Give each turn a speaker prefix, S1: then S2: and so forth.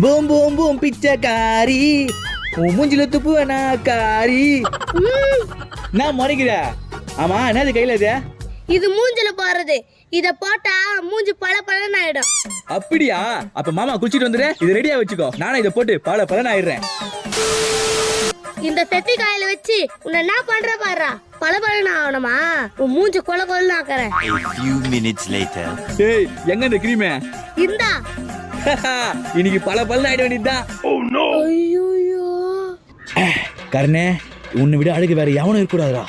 S1: Boom boom boom பிச்சைக்காரி உன் மூஞ்சில துப்புவனா காரி. நான் முறைக்கிற. ஆமா என்னது கையில இது?
S2: இது மூஞ்சில போறது. இத போட்டா மூஞ்சி பல பலன்னு ஆயிடும்.
S1: அப்படியா? அப்ப மாமா குளிச்சிட்டு வந்துரு, இது ரெடியா வச்சுக்கோ. நானும் இதை போட்டு பல பலன்னு ஆயிடுறேன்.
S2: இந்த பெப்பி காயில வச்சு உன்னை என்ன பண்ற பாரு. பல பலன்னு ஆகணுமா? உன் மூஞ்சி கொல கொலன்னு ஆக்குறேன்.
S3: A few minutes later.
S1: ஏய் எங்க இந்த கிரீம்?
S2: இந்தா.
S1: இன்னைக்கு பல பலன்னு ஆயிட வேண்டியதுதான்.
S2: ஐயோ
S1: கர்ணே, உன்னை விட அழகு வேற எவனும் இருக்கக்கூடாதுடா.